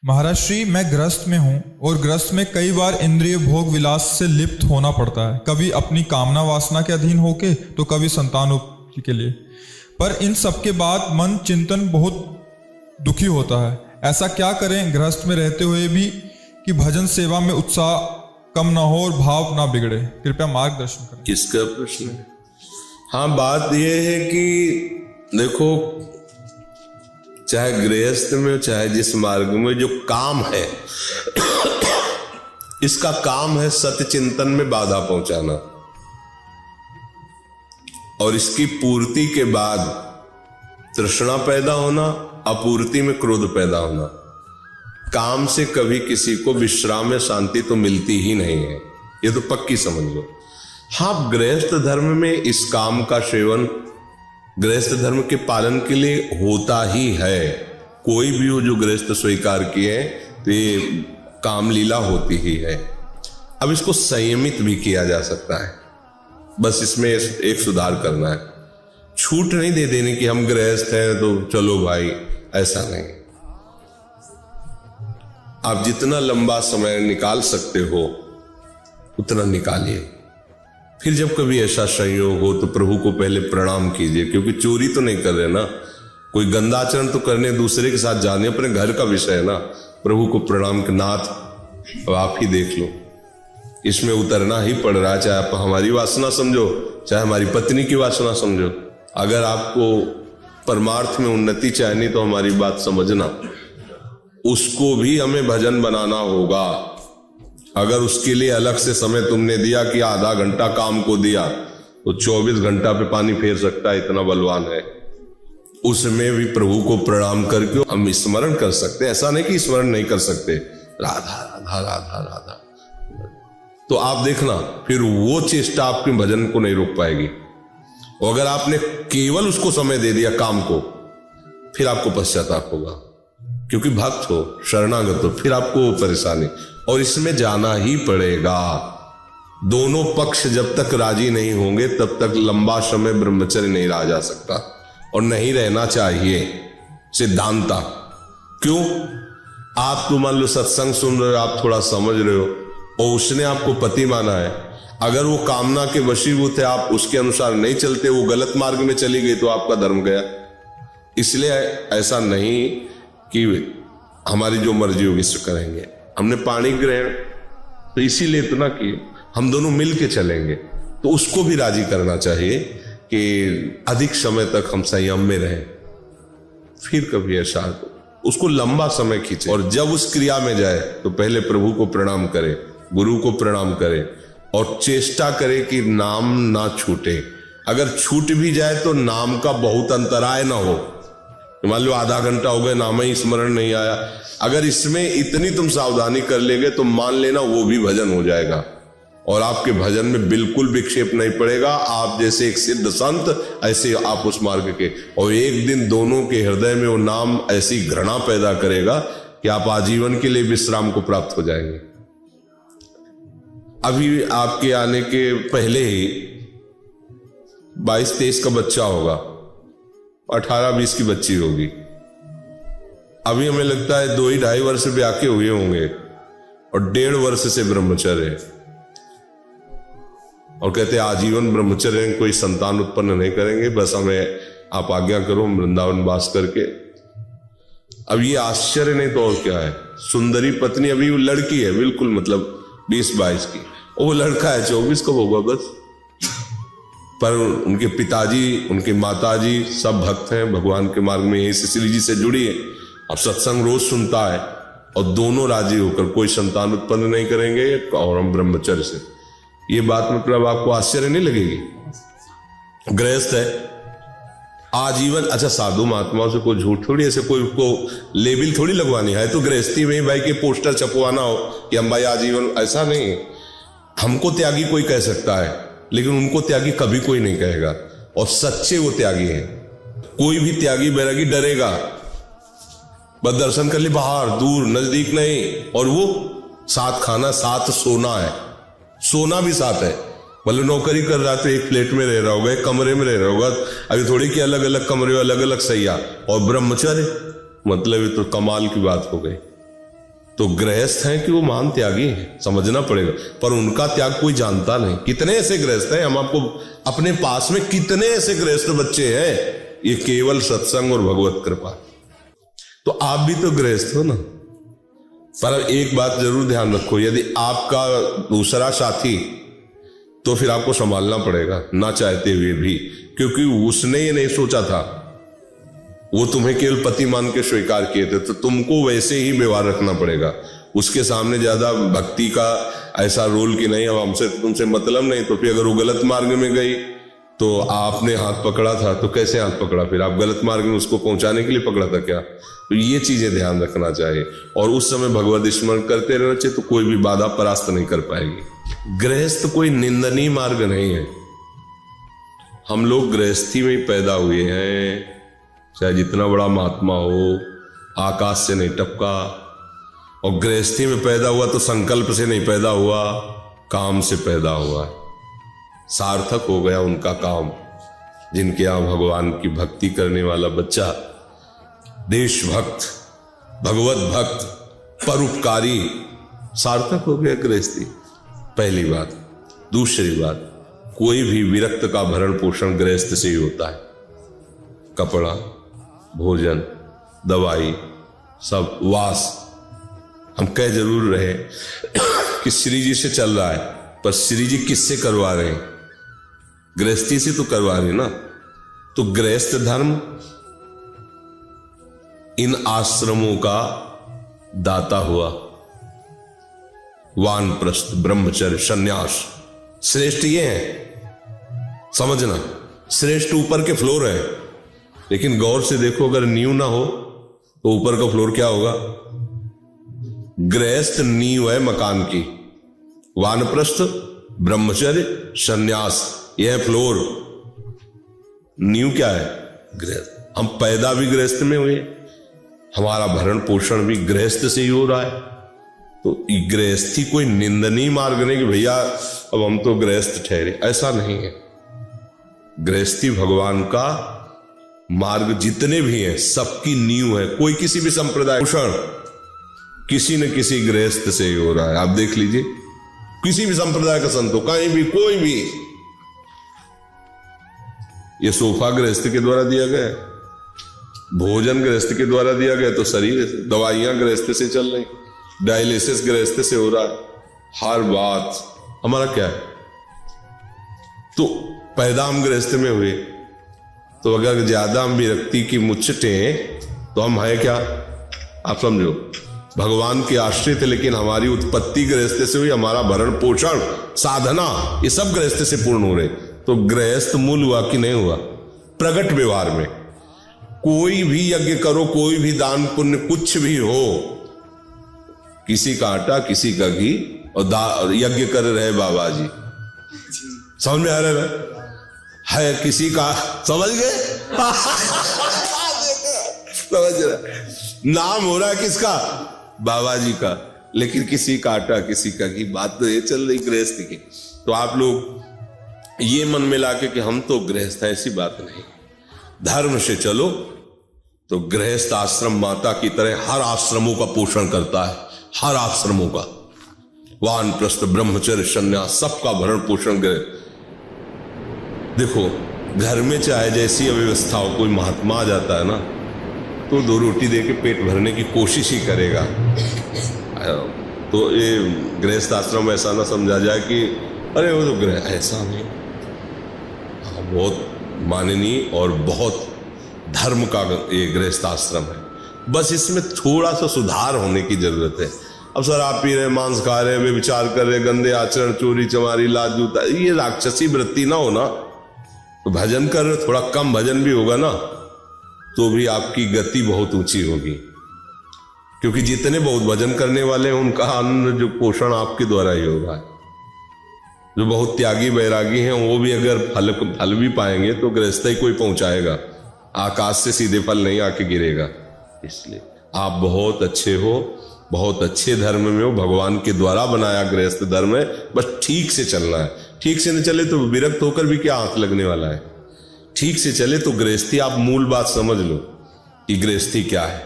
महाराज श्री, मैं गृहस्थ में हूँ और गृहस्थ में कई बार इंद्रिय भोग विलास से लिप्त होना पड़ता है, कभी अपनी कामना वासना के अधीन होके तो कभी संतानोत्पत्ति के लिए। पर इन सब के बाद मन चिंतन बहुत दुखी होता है। ऐसा क्या करें गृहस्थ में रहते हुए भी कि भजन सेवा में उत्साह कम ना हो और भाव ना बिगड़े? कृपया मार्गदर्शन करें। किसका प्रश्न है? हाँ, बात यह है कि देखो, चाहे गृहस्थ में चाहे जिस मार्ग में, जो काम है इसका काम है सत्य चिंतन में बाधा पहुंचाना, और इसकी पूर्ति के बाद तृष्णा पैदा होना, अपूर्ति में क्रोध पैदा होना। काम से कभी किसी को विश्राम में शांति तो मिलती ही नहीं है, ये तो पक्की समझ लो। हाँ, गृहस्थ धर्म में इस काम का सेवन गृहस्थ धर्म के पालन के लिए होता ही है। कोई भी हो जो गृहस्थ स्वीकार किए तो ये काम लीला होती ही है। अब इसको संयमित भी किया जा सकता है, बस इसमें एक सुधार करना है। छूट नहीं दे देने की हम गृहस्थ हैं तो चलो भाई, ऐसा नहीं। आप जितना लंबा समय निकाल सकते हो उतना निकालिए। फिर जब कभी ऐसा संयोग हो तो प्रभु को पहले प्रणाम कीजिए, क्योंकि चोरी तो नहीं कर रहे ना, कोई गंदा आचरण तो करने दूसरे के साथ जाने, अपने घर का विषय है ना। प्रभु को प्रणाम के नाथ, अब आप ही देख लो, इसमें उतरना ही पड़ रहा है, चाहे आप हमारी वासना समझो चाहे हमारी पत्नी की वासना समझो। अगर आपको परमार्थ में उन्नति चाहिए तो हमारी बात समझना, उसको भी हमें भजन बनाना होगा। अगर उसके लिए अलग से समय तुमने दिया कि आधा घंटा काम को दिया, तो 24 घंटा पे पानी फेर सकता है, इतना बलवान है। उसमें भी प्रभु को प्रणाम करके हम स्मरण कर सकते हैं। ऐसा नहीं कि स्मरण नहीं कर सकते, राधा राधा राधा राधा। तो आप देखना, फिर वो चेष्टा आपके भजन को नहीं रोक पाएगी। और अगर आपने केवल उसको समय दे दिया काम को, फिर आपको पश्चाताप होगा, क्योंकि भक्त हो, शरणागत हो, फिर आपको परेशानी। और इसमें जाना ही पड़ेगा। दोनों पक्ष जब तक राजी नहीं होंगे तब तक लंबा समय ब्रह्मचर्य नहीं रहा जा सकता, और नहीं रहना चाहिए सिद्धांता। क्यों? आप तो मान लो सत्संग सुन रहे हो, आप थोड़ा समझ रहे हो, और उसने आपको पति माना है। अगर वो कामना के वशीभूत है, आप उसके अनुसार नहीं चलते, वो गलत मार्ग में चली गई, तो आपका धर्म गया। इसलिए ऐसा नहीं कि हमारी जो मर्जी होगी सो करेंगे। हमने पाणी ग्रहण तो इसीलिए इतना किए, हम दोनों मिल के चलेंगे, तो उसको भी राजी करना चाहिए कि अधिक समय तक हम संयम में रहें। फिर कभी ऐसा उसको लंबा समय खींचे, और जब उस क्रिया में जाए तो पहले प्रभु को प्रणाम करे, गुरु को प्रणाम करे, और चेष्टा करे कि नाम ना छूटे। अगर छूट भी जाए तो नाम का बहुत अंतराय ना हो। मान लो आधा घंटा हो गया, नाम ही स्मरण नहीं आया, अगर इसमें इतनी तुम सावधानी कर लेंगे तो मान लेना वो भी भजन हो जाएगा, और आपके भजन में बिल्कुल विक्षेप नहीं पड़ेगा। आप जैसे एक सिद्ध संत, ऐसे आप उस मार्ग के, और एक दिन दोनों के हृदय में वो नाम ऐसी घृणा पैदा करेगा कि आप आजीवन के लिए विश्राम को प्राप्त हो जाएंगे। अभी आपके आने के पहले ही 22-23 का बच्चा होगा, 18-20 की बच्ची होगी। अभी हमें लगता है 2-2.5 वर्ष ब्याह के हुए होंगे, और 1.5 वर्ष से ब्रह्मचर्य है, और कहते हैं आजीवन ब्रह्मचर्य, कोई संतान उत्पन्न नहीं करेंगे, बस हमें आप आज्ञा करो हम वृंदावन वास करके। अब ये आश्चर्य नहीं तो और क्या है। सुंदरी पत्नी, अभी वो लड़की है बिल्कुल, मतलब 20-22 की, और वो लड़का है 24 का होगा बस। पर उनके पिताजी, उनके माताजी सब भक्त हैं भगवान के मार्ग में, सिसिली जी से जुड़ी है। अब सत्संग रोज सुनता है, और दोनों राजी होकर कोई संतान उत्पन्न नहीं करेंगे, और हम ब्रह्मचर्य से। ये बात मतलब आपको आश्चर्य नहीं लगेगी? गृहस्थ है आजीवन। अच्छा, साधु महात्माओं से कोई झूठ थोड़ी, ऐसे कोई को लेबिल थोड़ी लगवानी है, तो गृहस्थी में भाई के पोस्टर छपवाना हो कि हम भाई आजीवन, ऐसा नहीं। हमको त्यागी कोई कह सकता है, लेकिन उनको त्यागी कभी कोई नहीं कहेगा, और सच्चे वो त्यागी हैं। कोई भी त्यागी बैरागी डरेगा, बस दर्शन कर ले बाहर, दूर नजदीक नहीं। और वो साथ खाना, साथ सोना है, सोना भी साथ है। मतलब नौकरी कर रहा तो एक फ्लैट में रह रहा होगा, एक कमरे में रह रहा होगा, अभी थोड़ी कि अलग अलग कमरे, अलग अलग सैया। और ब्रह्मचर्य मतलब ये तो कमाल की बात हो गई। तो गृहस्थ हैं कि वो महान त्यागी हैं, समझना पड़ेगा। पर उनका त्याग कोई जानता नहीं। कितने ऐसे गृहस्थ हैं, हम आपको अपने पास में कितने ऐसे गृहस्थ बच्चे हैं, ये केवल सत्संग और भगवत कृपा। तो आप भी तो गृहस्थ हो ना। पर एक बात जरूर ध्यान रखो, यदि आपका दूसरा साथी, तो फिर आपको संभालना पड़ेगा ना चाहते हुए भी, क्योंकि उसने ये नहीं सोचा था, वो तुम्हें केवल पति मान के स्वीकार किए थे, तो तुमको वैसे ही व्यवहार रखना पड़ेगा। उसके सामने ज्यादा भक्ति का ऐसा रोल कि नहीं अब हमसे तुमसे मतलब नहीं, तो फिर अगर वो गलत मार्ग में गई तो आपने हाथ पकड़ा था, तो कैसे हाथ पकड़ा, फिर आप गलत मार्ग में उसको पहुंचाने के लिए पकड़ा था क्या? तो ये चीजें ध्यान रखना चाहिए। और उस समय भगवत स्मरण करते रहना चाहिए, तो कोई भी बाधा परास्त नहीं कर पाएगी। गृहस्थ कोई निंदनीय मार्ग नहीं है। हम लोग गृहस्थी में ही पैदा हुए हैं, चाहे जितना बड़ा महात्मा हो, आकाश से नहीं टपका। और गृहस्थी में पैदा हुआ तो संकल्प से नहीं पैदा हुआ, काम से पैदा हुआ। सार्थक हो गया उनका काम, जिनके यहां भगवान की भक्ति करने वाला बच्चा, देशभक्त, भगवत भक्त, परोपकारी, सार्थक हो गया गृहस्थी। पहली बात। दूसरी बात, कोई भी विरक्त का भरण पोषण गृहस्थ से ही होता है। कपड़ा, भोजन, दवाई, सब, वास। हम कह जरूर रहे कि श्री जी से चल रहा है, पर श्री जी किससे करवा रहे हैं? गृहस्थी से तो करवा रहे ना। तो गृहस्थ धर्म इन आश्रमों का दाता हुआ। वानप्रस्थ, ब्रह्मचर्य, सन्यास श्रेष्ठ ये है, समझना। श्रेष्ठ ऊपर के फ्लोर है, लेकिन गौर से देखो, अगर नींव ना हो तो ऊपर का फ्लोर क्या होगा? गृहस्थ नींव है मकान की। वानप्रस्थ, ब्रह्मचर्य, सन्यास, यह फ्लोर। नींव क्या है? गृहस्थ। हम पैदा भी गृहस्थ में हुए, हमारा भरण पोषण भी गृहस्थ से ही हो रहा है। तो गृहस्थी कोई निंदनीय मार्ग नहीं कि भैया अब हम तो गृहस्थ ठहरे, ऐसा नहीं है। गृहस्थी भगवान का मार्ग जितने भी हैं सबकी नींव है। कोई किसी भी संप्रदाय पोषण किसी न किसी गृहस्थ से ही हो रहा है। आप देख लीजिए, किसी भी संप्रदाय का संत हो, कहीं भी, कोई भी। ये सोफा गृहस्थ के द्वारा दिया गया, भोजन गृहस्थ के द्वारा दिया गया, तो शरीर, दवाइयां गृहस्थ से चल रही, डायलिसिस गृहस्थ से हो रहा है। हर बात हमारा क्या है? तो पैदा हम गृहस्थ में हुए, तो अगर ज्यादा हम विरक्ति की मुचटे तो हम है क्या? आप समझो, भगवान के आश्रित, लेकिन हमारी उत्पत्ति गृहस्थ से हुई, हमारा भरण पोषण, साधना, ये सब गृहस्थ से पूर्ण हो रहे। तो गृहस्थ मूल हुआ कि नहीं हुआ? प्रगट व्यवहार में कोई भी यज्ञ करो, कोई भी दान पुण्य कुछ भी हो, किसी का आटा किसी का घी, और यज्ञ कर रहे बाबा जी, समझ में आ रहा है? किसी का, समझ गए? समझ रहे? नाम हो रहा है किसका? बाबा जी का, लेकिन किसी का आटा किसी का घी। बात तो ये चल रही गृहस्थी की। तो आप लोग ये मन में लाके कि हम तो गृहस्थ हैं, ऐसी बात नहीं। धर्म से चलो तो गृहस्थ आश्रम माता की तरह हर आश्रमों का पोषण करता है, हर आश्रमों का। वानप्रस्थ, ब्रह्मचर्य, सन्यास, सबका भरण पोषण करे। देखो, घर में चाहे जैसी अव्यवस्था हो, कोई महात्मा आ जाता है ना, तो 2 रोटी दे के पेट भरने की कोशिश ही करेगा। तो ये गृहस्थ आश्रम ऐसा ना समझा जाए कि अरे वो तो गृह, ऐसा नहीं। बहुत माननीय और बहुत धर्म का ये गृहस्थ आश्रम है। बस इसमें थोड़ा सा सुधार होने की जरूरत है। अब शराब पी रहे, मांस खा रहे, वे विचार कर रहे, गंदे आचरण, चोरी चमारी, लाज जूता, ये राक्षसी वृत्ति ना हो ना, तो भजन कर रहे, थोड़ा कम भजन भी होगा ना, तो भी आपकी गति बहुत ऊंची होगी। क्योंकि जितने बहुत भजन करने वाले हैं उनका अन्न जो पोषण आपके द्वारा ही होगा। जो बहुत त्यागी बैरागी हैं वो भी अगर फल भी पाएंगे तो गृहस्थ ही कोई पहुंचाएगा, आकाश से सीधे फल नहीं आके गिरेगा। इसलिए आप बहुत अच्छे हो, बहुत अच्छे धर्म में हो, भगवान के द्वारा बनाया गृहस्थ धर्म है, बस ठीक से चलना है। ठीक से नहीं चले तो विरक्त होकर भी क्या हाथ लगने वाला है। ठीक से चले तो गृहस्थी, आप मूल बात समझ लो कि गृहस्थी क्या है।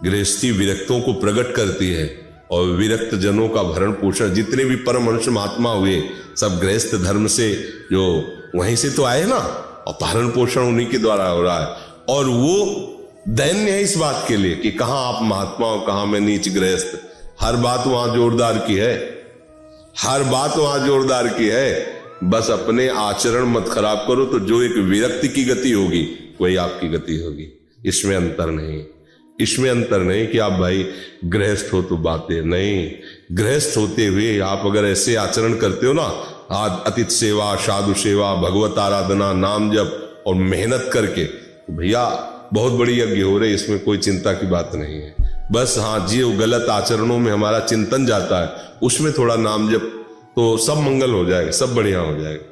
गृहस्थी विरक्तों को प्रकट करती है और विरक्त जनों का भरण पोषण, जितने भी परमहंस महात्मा हुए सब गृहस्थ धर्म से जो वहीं से तो आए ना, और भरण पोषण उन्हीं के द्वारा हो रहा है। और वो दैन्य है इस बात के लिए कि कहां आप महात्मा हो, कहां मैं नीच गृहस्थ। हर बात वहां जोरदार की है, हर बात वहां जोरदार की है। बस अपने आचरण मत खराब करो, तो जो एक विरक्ति की गति होगी वही आपकी गति होगी। इसमें अंतर नहीं, इसमें अंतर नहीं कि आप भाई गृहस्थ हो तो बातें नहीं। गृहस्थ होते हुए आप अगर ऐसे आचरण करते हो ना, अतिथि सेवा, साधु सेवा, भगवत आराधना, नाम जप और मेहनत करके, तो भैया बहुत बड़ी यज्ञ हो रही, इसमें कोई चिंता की बात नहीं है। बस हाँ, जो गलत आचरणों में हमारा चिंतन जाता है उसमें थोड़ा नाम जप, तो सब मंगल हो जाएगा, सब बढ़िया हो जाएगा।